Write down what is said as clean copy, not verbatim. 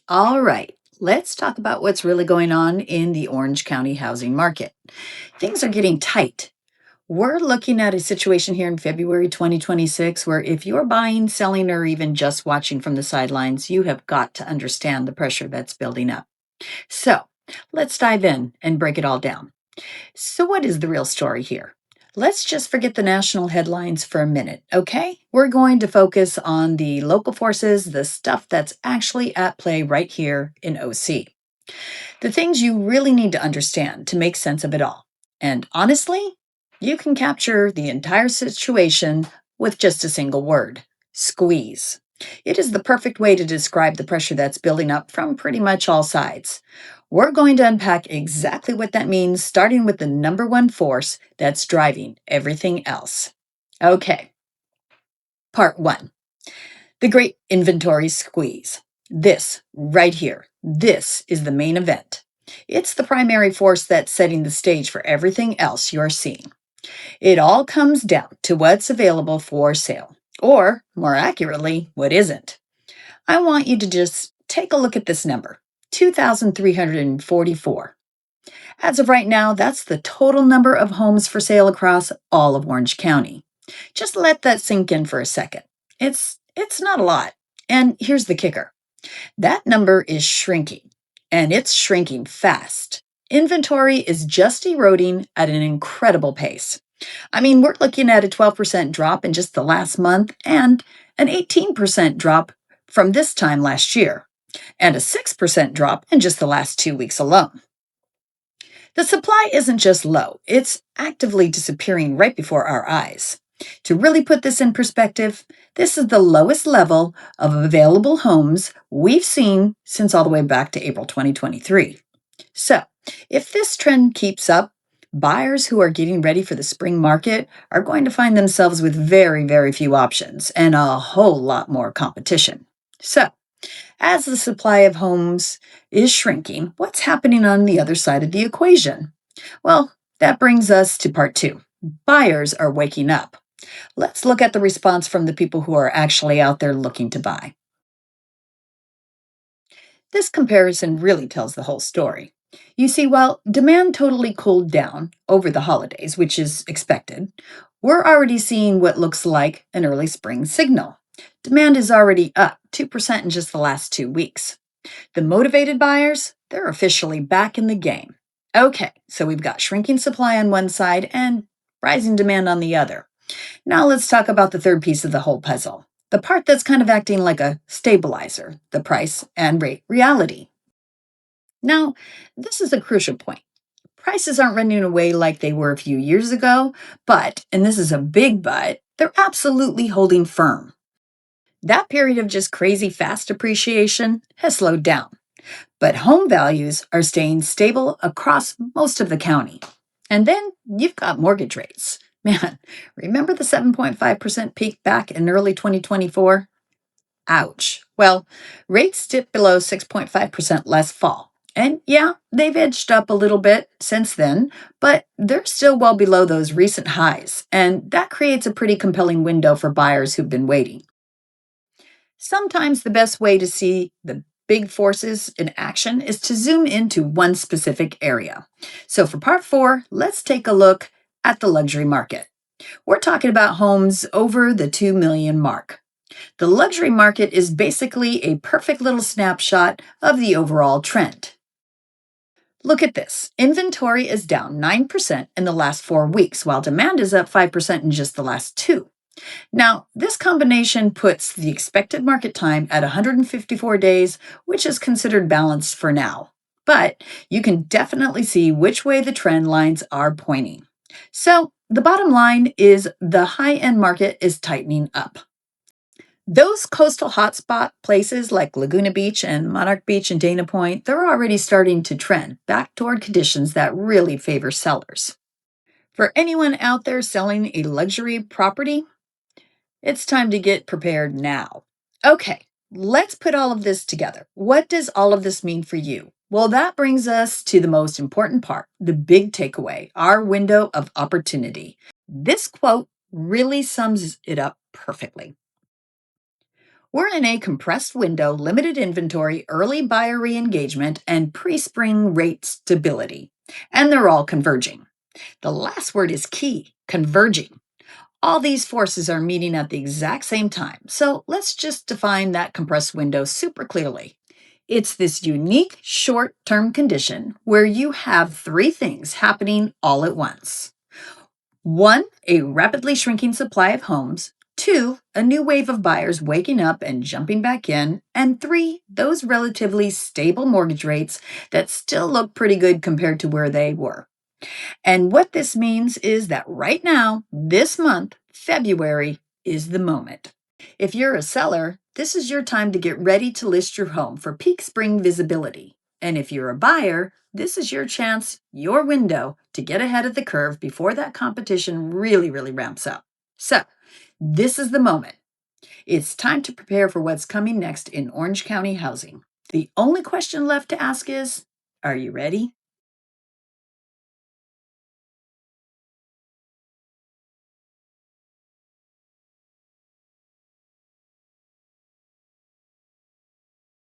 All right, let's talk about what's really going on in the Orange County housing market. Things are getting tight. We're looking at a situation here in February 2026 where if you're buying, selling, or even just watching from the sidelines, you have got to understand the pressure that's building up. So let's dive in and break it all down. So, what is the real story here? Let's just forget the national headlines for a minute, okay? We're going to focus on the local forces, the stuff that's actually at play right here in OC. The things you really need to understand to make sense of it all. And honestly, you can capture the entire situation with just a single word: squeeze. It is the perfect way to describe the pressure that's building up from pretty much all sides. We're going to unpack exactly what that means, starting with the number one force that's driving everything else. Okay, part one: the great inventory squeeze. This right here, this is the main event. It's the primary force that's setting the stage for everything else you're seeing. It all comes down to what's available for sale, or more accurately, what isn't. I want you to just take a look at this number: 2,344. As of right now, that's the total number of homes for sale across all of Orange County. Just let that sink in for a second. It's not a lot. And here's the kicker: that number is shrinking, and it's shrinking fast. Inventory is just eroding at an incredible pace. I mean, we're looking at a 12% drop in just the last month and an 18% drop from this time last year, and a 6% drop in just the last 2 weeks alone. The supply isn't just low, it's actively disappearing right before our eyes. To really put this in perspective, this is the lowest level of available homes we've seen since all the way back to April 2023. So, if this trend keeps up, buyers who are getting ready for the spring market are going to find themselves with very, very few options and a whole lot more competition. So, as the supply of homes is shrinking, what's happening on the other side of the equation? Well, that brings us to part two. Buyers are waking up. Let's look at the response from the people who are actually out there looking to buy. This comparison really tells the whole story. You see, while demand totally cooled down over the holidays, which is expected, we're already seeing what looks like an early spring signal. Demand is already up 2% in just the last 2 weeks. The motivated buyers, they're officially back in the game. Okay, so we've got shrinking supply on one side and rising demand on the other. Now let's talk about the third piece of the whole puzzle: the part that's kind of acting like a stabilizer: the price and rate reality. Now, this is a crucial point. Prices aren't running away like they were a few years ago, but, and this is a big but, they're absolutely holding firm. That period of just crazy fast appreciation has slowed down, but home values are staying stable across most of the county. And then you've got mortgage rates. Man, remember the 7.5% peak back in early 2024? Ouch. Well, rates dipped below 6.5% last fall. And yeah, they've edged up a little bit since then, but they're still well below those recent highs. And that creates a pretty compelling window for buyers who've been waiting. Sometimes the best way to see the big forces in action is to zoom into one specific area. So for part four, let's take a look at the luxury market. We're talking about homes over the 2 million mark. The luxury market is basically a perfect little snapshot of the overall trend. Look at this. Inventory is down 9% in the last 4 weeks, while demand is up 5% in just the last two. Now, this combination puts the expected market time at 154 days, which is considered balanced for now. But you can definitely see which way the trend lines are pointing. So, the bottom line is the high-end market is tightening up. Those coastal hotspot places like Laguna Beach and Monarch Beach and Dana Point, they're already starting to trend back toward conditions that really favor sellers. For anyone out there selling a luxury property, it's time to get prepared now. Okay, let's put all of this together. What does all of this mean for you? Well, that brings us to the most important part, the big takeaway, our window of opportunity. This quote really sums it up perfectly. We're in a compressed window, limited inventory, early buyer re engagement, and pre spring rate stability. And they're all converging. The last word is key, converging. All these forces are meeting at the exact same time. So let's just define that compressed window super clearly. It's this unique short term condition where you have three things happening all at once. One, a rapidly shrinking supply of homes. Two, a new wave of buyers waking up and jumping back in. And three, those relatively stable mortgage rates that still look pretty good compared to where they were. And what this means is that right now, this month, February, is the moment. If you're a seller, this is your time to get ready to list your home for peak spring visibility. And if you're a buyer, this is your chance, your window to get ahead of the curve before that competition really ramps up. So, this is the moment. It's time to prepare for what's coming next in Orange County housing. The only question left to ask is, are you ready?